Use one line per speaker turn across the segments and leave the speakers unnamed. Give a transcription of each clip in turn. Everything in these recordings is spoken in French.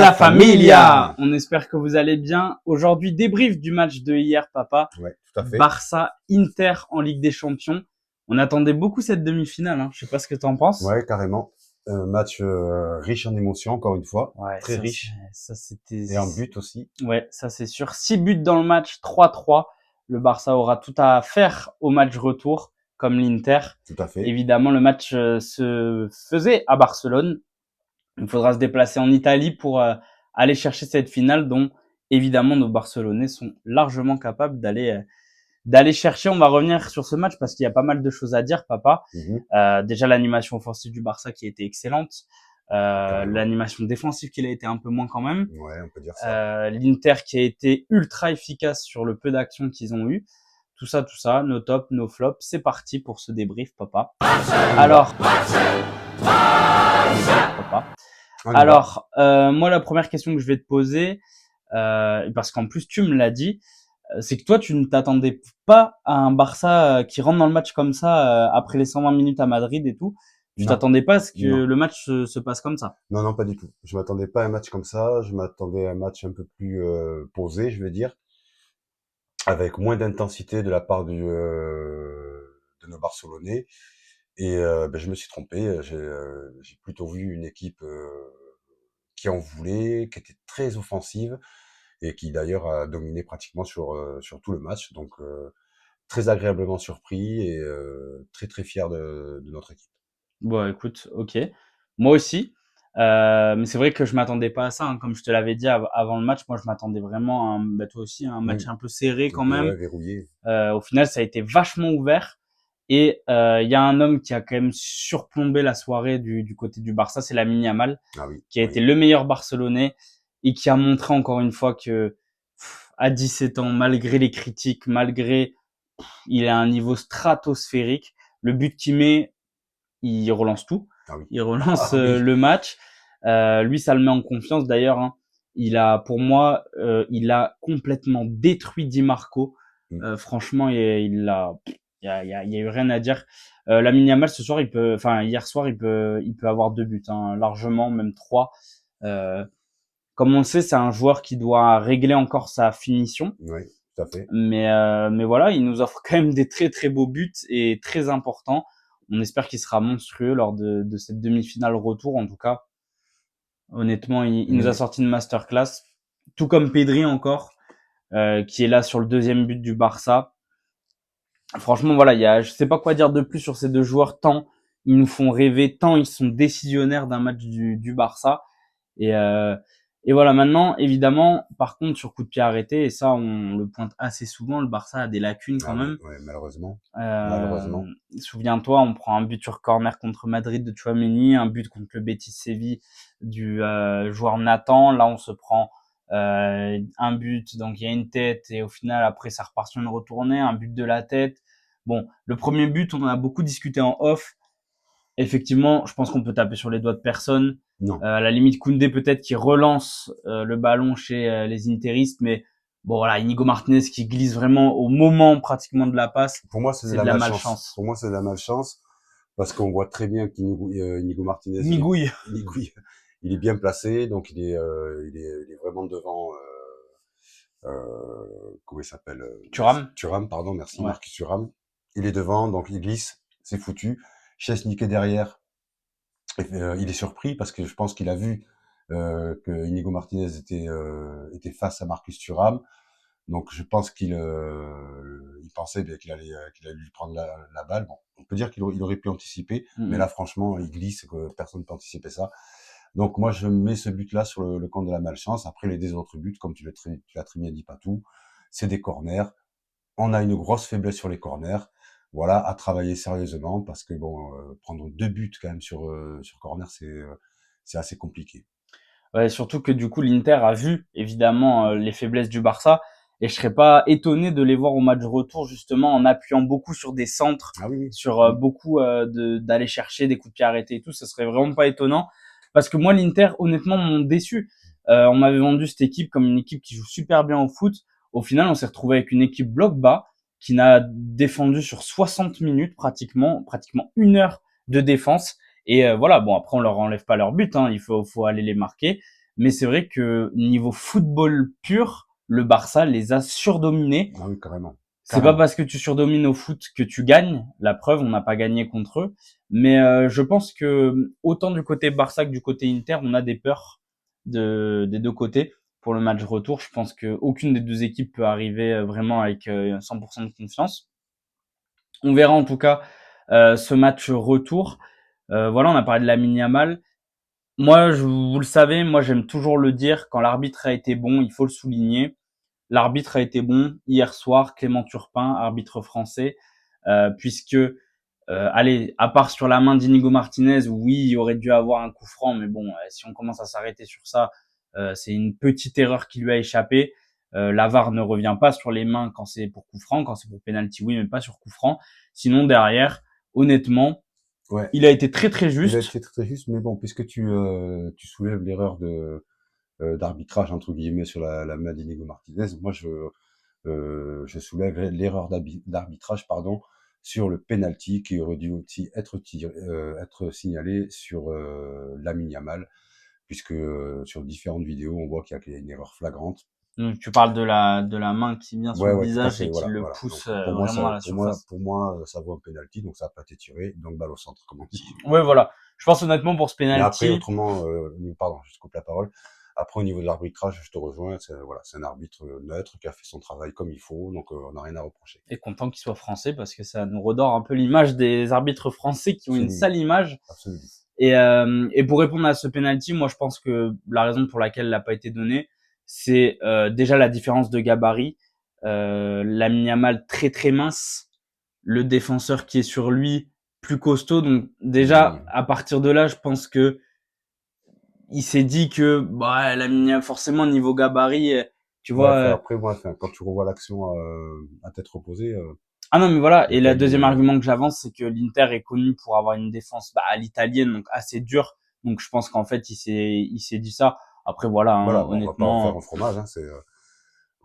la familia! On espère que vous allez bien. Aujourd'hui, débrief du match de hier, papa.
Ouais, tout à fait.
Barça-Inter en Ligue des Champions. On attendait beaucoup cette demi-finale. Hein. Je sais pas ce que tu en penses.
Ouais, carrément. Un match riche en émotions, encore une fois.
Ouais,
très riche.
Ça, c'était.
Et en but aussi.
Ouais, ça c'est sûr. 6 buts dans le match, 3-3. Le Barça aura tout à faire au match retour, comme l'Inter.
Tout à fait.
Évidemment, le match se faisait à Barcelone. Il faudra se déplacer en Italie pour aller chercher cette finale dont évidemment nos Barcelonais sont largement capables d'aller chercher. On va revenir sur ce match parce qu'il y a pas mal de choses à dire, papa. Déjà l'animation offensive du Barça qui a été excellente, l'animation défensive qui a été un peu moins quand même.
Ouais, on peut dire ça.
L'Inter qui a été ultra efficace sur le peu d'actions qu'ils ont eu. Tout ça, nos tops, nos flops. C'est parti pour ce débrief, papa. Alors, moi, la première question que je vais te poser, parce qu'en plus, tu me l'as dit, c'est que toi, tu ne t'attendais pas à un Barça qui rentre dans le match comme ça, après les 120 minutes à Madrid et tout. Tu t'attendais pas à ce que le match se passe comme ça?
Non, pas du tout. Je m'attendais pas à un match comme ça. Je m'attendais à un match un peu plus posé, je veux dire, avec moins d'intensité de la part de nos Barcelonais. Et je me suis trompé. J'ai plutôt vu une équipe qui en voulait, qui était très offensive et qui d'ailleurs a dominé pratiquement sur tout le match. Donc très agréablement surpris et très très fier de notre équipe.
Bon, écoute, ok. Moi aussi. Mais c'est vrai que je m'attendais pas à ça. Hein. Comme je te l'avais dit avant le match, moi je m'attendais vraiment à toi aussi, un match un peu serré quand même.
Ouais, verrouillé.
Au final, ça a été vachement ouvert. Et il y a un homme qui a quand même surplombé la soirée du côté du Barça, c'est Lamine Yamal, qui a été le meilleur Barcelonais et qui a montré encore une fois que à 17 ans, malgré les critiques, il a un niveau stratosphérique. Le but qu'il met, il relance tout. Il relance le match. Lui, ça le met en confiance. D'ailleurs, hein, pour moi, il a complètement détruit Di Marco. Franchement, il y a eu rien à dire. Lamine Yamal hier soir, il peut avoir 2 buts, hein, largement, même 3. Comme on le sait, c'est un joueur qui doit régler encore sa finition.
Oui, tout à fait.
Mais voilà, il nous offre quand même des très très beaux buts et très importants. On espère qu'il sera monstrueux lors de cette demi-finale retour. En tout cas, honnêtement, il nous a sorti une masterclass. Tout comme Pedri encore, qui est là sur le 2e but du Barça. Franchement, voilà, je sais pas quoi dire de plus sur ces deux joueurs, tant ils nous font rêver, tant ils sont décisionnaires d'un match du Barça. Et voilà, maintenant, évidemment, par contre, sur coup de pied arrêté, et ça, on le pointe assez souvent, le Barça a des lacunes quand même.
Ouais, malheureusement.
Souviens-toi, on prend un but sur corner contre Madrid de Tchouaméni, un but contre le Betis Séville du joueur Nathan. Là, on se prend un but, donc il y a une tête, et au final, après, ça repart sur une retournée, un but de la tête. Bon, le premier but, on en a beaucoup discuté en off. Effectivement, je pense qu'on peut taper sur les doigts de personne. À la limite, Koundé peut-être qui relance le ballon chez les Interistes, mais bon voilà, Inigo Martinez qui glisse vraiment au moment pratiquement de la passe.
Pour moi, c'est de la malchance. Pour moi, c'est de la malchance parce qu'on voit très bien qu'Inigo Martinez, il est bien placé, donc il est vraiment devant. Comment il s'appelle? Thuram, pardon, merci, Marcus Thuram. Il est devant, donc il glisse, c'est foutu. Chesney est derrière. Il est surpris parce que je pense qu'il a vu que Inigo Martinez était face à Marcus Thuram. Donc je pense qu'il pensait qu'il allait lui prendre la balle. Bon, on peut dire qu'il aurait pu anticiper, mais là franchement, il glisse, que personne ne peut anticiper ça. Donc moi je mets ce but-là sur le compte de la malchance. Après les deux autres buts, comme tu l'as très bien dit, Patou, c'est des corners. On a une grosse faiblesse sur les corners. Voilà, à travailler sérieusement parce que prendre 2 buts quand même sur corner, c'est assez compliqué.
Ouais, surtout que du coup l'Inter a vu évidemment les faiblesses du Barça et je serais pas étonné de les voir au match retour justement en appuyant beaucoup sur des centres, sur beaucoup d'aller chercher des coups de pied arrêtés et tout. Ça serait vraiment pas étonnant parce que moi l'Inter honnêtement m'ont déçu. On m'avait vendu cette équipe comme une équipe qui joue super bien au foot. Au final, on s'est retrouvé avec une équipe bloc bas qui n'a défendu sur 60 minutes pratiquement 1 heure de défense. Et voilà, bon après on leur enlève pas leur but, hein, il faut aller les marquer. Mais c'est vrai que niveau football pur, le Barça les a surdominés.
Ah oui, carrément.
C'est pas parce que tu surdomines au foot que tu gagnes. La preuve, on n'a pas gagné contre eux. Mais je pense que autant du côté Barça que du côté Inter, on a des peurs des deux côtés pour le match retour. Je pense que aucune des deux équipes peut arriver vraiment avec 100% de confiance. On verra en tout cas ce match retour. Voilà, on a parlé de Lamine Yamal. Moi, vous le savez, moi j'aime toujours le dire, quand l'arbitre a été bon, il faut le souligner. L'arbitre a été bon hier soir, Clément Turpin, arbitre français, puisque, allez, à part sur la main d'Inigo Martinez, oui, il aurait dû avoir un coup franc, mais bon, si on commence à s'arrêter sur ça, c'est une petite erreur qui lui a échappé. La VAR ne revient pas sur les mains quand c'est pour coup franc, quand c'est pour penalty, oui, mais pas sur coup franc. Sinon, derrière, honnêtement,
Ouais.
il a été très très juste.
Il a été très juste, mais bon, puisque tu soulèves l'erreur d'arbitrage entre guillemets sur la main d'Inigo Martinez, moi je soulève l'erreur d'arbitrage sur le penalty qui aurait dû aussi être signalé sur Lamine Yamal, puisque sur différentes vidéos on voit qu'il y a une erreur flagrante.
Donc, tu parles de la main qui vient sur le visage et qui
voilà,
le
voilà.
pousse
Donc,
vraiment à la surface.
Pour moi, ça vaut un penalty, donc ça n'a pas été tiré, donc balle au centre, comme on dit.
Ouais, voilà. Je pense honnêtement pour ce
Mais après,
penalty.
autrement, pardon, je te coupe la parole. Après, au niveau de l'arbitrage, je te rejoins. C'est un arbitre neutre qui a fait son travail comme il faut, donc on n'a rien à reprocher.
Et content qu'il soit français parce que ça nous redore un peu l'image des arbitres français qui ont une sale image.
Absolument.
Et pour répondre à ce penalty, moi je pense que la raison pour laquelle il n'a pas été donné, c'est déjà la différence de gabarit. Lamine Yamal très très mince, le défenseur qui est sur lui plus costaud. Donc déjà à partir de là, je pense que il s'est dit que bah Lamine Yamal forcément niveau gabarit, tu vois.
Après moi, quand tu revois l'action à tête reposée.
Ah non mais voilà. Et le deuxième argument que j'avance, c'est que l'Inter est connu pour avoir une défense à l'italienne, donc assez dure. Donc je pense qu'en fait il s'est dit ça. Après voilà,
Voilà,
honnêtement.
On va pas en faire un fromage, hein, c'est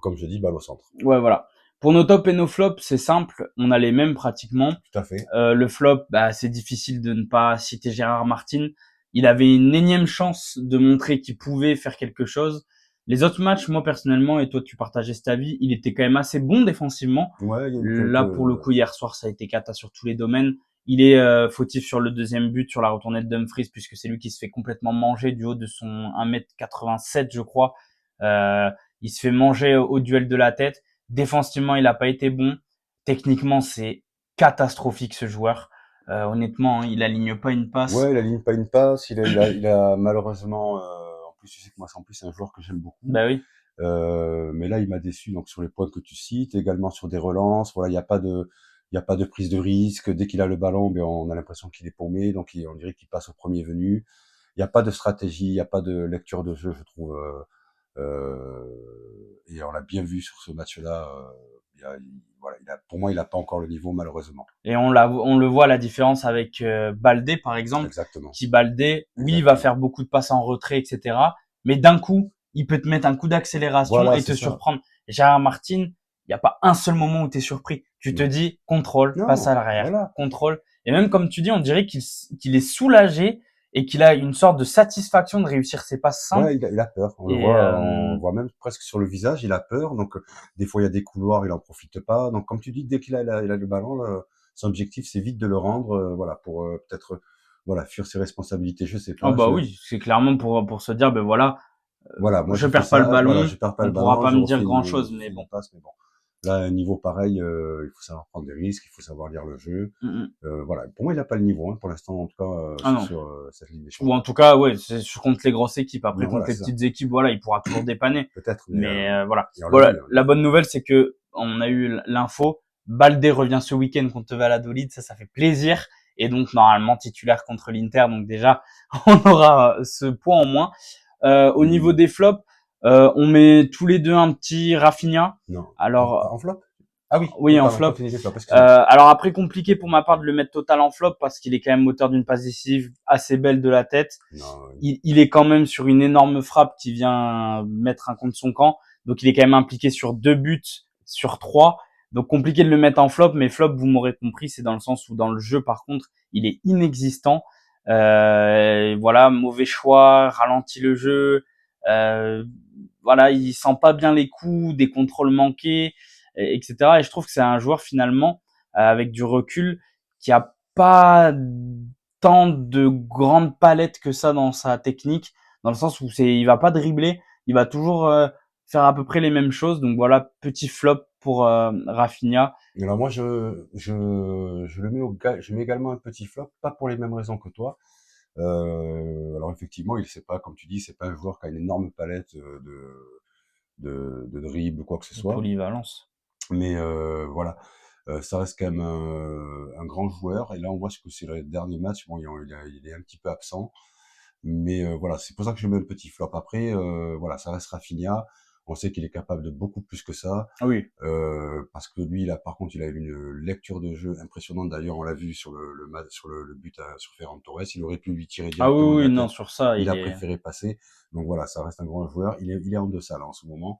comme je dis, balle au centre.
Ouais voilà. Pour nos top et nos flops, c'est simple, on a les mêmes pratiquement.
Tout à fait.
Le flop, c'est difficile de ne pas citer Gérard Martin. Il avait une énième chance de montrer qu'il pouvait faire quelque chose. Les autres matchs, moi personnellement, et toi tu partageais cet avis, il était quand même assez bon défensivement.
Ouais,
Là pour le coup hier soir, ça a été cata sur tous les domaines. Il est fautif sur le deuxième but, sur la retournée de Dumfries, puisque c'est lui qui se fait complètement manger du haut de son 1m87, je crois. Il se fait manger au duel de la tête. Défensivement, il n'a pas été bon. Techniquement, c'est catastrophique ce joueur. Honnêtement, il aligne pas une passe.
Ouais, il aligne pas une passe. Il a malheureusement. En plus, tu sais que moi, c'est un joueur que j'aime beaucoup.
Bah oui.
Mais là, il m'a déçu. Donc sur les points que tu cites, également sur des relances. Voilà, il y a pas de prise de risque. Dès qu'il a le ballon, ben on a l'impression qu'il est paumé. Donc on dirait qu'il passe au premier venu. Il y a pas de stratégie, il y a pas de lecture de jeu, je trouve. Et on l'a bien vu sur ce match-là. Pour moi, il a pas encore le niveau, malheureusement.
Et on le voit la différence avec Baldé, par exemple.
Exactement.
Qui Baldé, oui, il va faire beaucoup de passes en retrait, etc. Mais d'un coup, il peut te mettre un coup d'accélération et te surprendre. Gérard Martin, il n'y a pas un seul moment où tu es surpris. Tu te dis, contrôle, passe à l'arrière, contrôle. Et même comme tu dis, on dirait qu'il est soulagé et qu'il a une sorte de satisfaction de réussir ses passes simples.
Ouais, il a peur. On voit même presque sur le visage, il a peur. Donc, des fois, il y a des couloirs, il en profite pas. Donc, comme tu dis, dès qu'il a le ballon, son objectif, c'est vite de le rendre, pour peut-être, fuir ses responsabilités. Je sais pas.
Oh bah oui, c'est clairement pour se dire, ben voilà,
moi,
je perds pas le ballon,
on
pourra pas me dire grand chose, mais bon.
Là, à un niveau pareil, il faut savoir prendre des risques, il faut savoir lire le jeu. Pour moi, il n'a pas le niveau, hein, pour l'instant, en tout cas, sur cette Ligue des Champions.
Ou en tout cas, ouais, c'est contre les grosses équipes. Après, contre les petites équipes, voilà, il pourra toujours dépanner.
Peut-être.
Mais voilà. La bonne nouvelle, c'est que on a eu l'info. Baldé revient ce week-end contre Valladolid, ça fait plaisir. Et donc, normalement, titulaire contre l'Inter. Donc déjà, on aura ce point en moins. Au niveau des flops, on met tous les deux un petit Rafinha.
Non.
Alors,
en flop?
Ah oui, en flop. Alors après, compliqué pour ma part de le mettre total en flop parce qu'il est quand même moteur d'une passe décisive assez belle de la tête. Il est quand même sur une énorme frappe qui vient mettre un contre son camp. Donc il est quand même impliqué sur 2 buts sur 3. Donc compliqué de le mettre en flop, mais flop, vous m'aurez compris, c'est dans le sens où dans le jeu, par contre, il est inexistant. Voilà, mauvais choix, ralentit le jeu. Voilà, il sent pas bien les coups, des contrôles manqués, etc. Et je trouve que c'est un joueur finalement avec du recul qui a pas tant de grandes palettes que ça dans sa technique, dans le sens où il va pas dribbler, il va toujours faire à peu près les mêmes choses. Donc voilà, petit flop pour Rafinha.
Alors moi, je mets également un petit flop, pas pour les mêmes raisons que toi. Alors effectivement, il sait pas, comme tu dis, c'est pas un joueur qui a une énorme palette de dribble ou quoi que ce soit.
Polyvalence.
Mais voilà, ça reste quand même un grand joueur. Et là, on voit que c'est le dernier match. Bon, il est un petit peu absent. Mais voilà, c'est pour ça que je mets un petit flop. Après, voilà, ça reste Rafinha. On sait qu'il est capable de beaucoup plus que ça.
Oui.
Parce que lui, là, par contre, il a une lecture de jeu impressionnante. D'ailleurs, on l'a vu sur le but sur Ferran Torres. Il aurait pu lui tirer directement de la tête.
Non, sur ça,
il a préféré passer. Donc voilà, ça reste un grand joueur. Il est en deçà là en ce moment.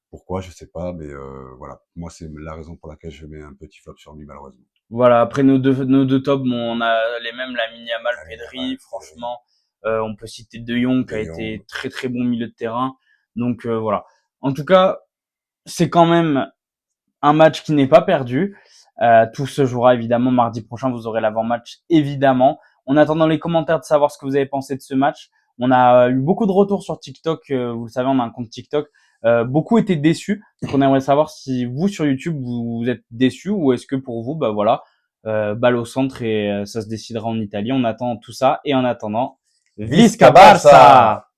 Pourquoi, je sais pas, mais voilà. Moi, c'est la raison pour laquelle je mets un petit flop sur lui, malheureusement.
Voilà, après nos deux tops, bon, on a les mêmes, Lamine Yamal, Pedri, franchement. On peut citer De Jong qui a été très très bon milieu de terrain. Donc voilà. En tout cas, c'est quand même un match qui n'est pas perdu. Tout se jouera évidemment mardi prochain. Vous aurez l'avant-match évidemment. On attend dans les commentaires de savoir ce que vous avez pensé de ce match. On a eu beaucoup de retours sur TikTok. Vous le savez, on a un compte TikTok. Beaucoup étaient déçus. Donc on aimerait savoir si vous sur YouTube vous êtes déçus ou est-ce que pour vous, bah voilà, balle au centre et ça se décidera en Italie. On attend tout ça et en attendant, Visca Barça!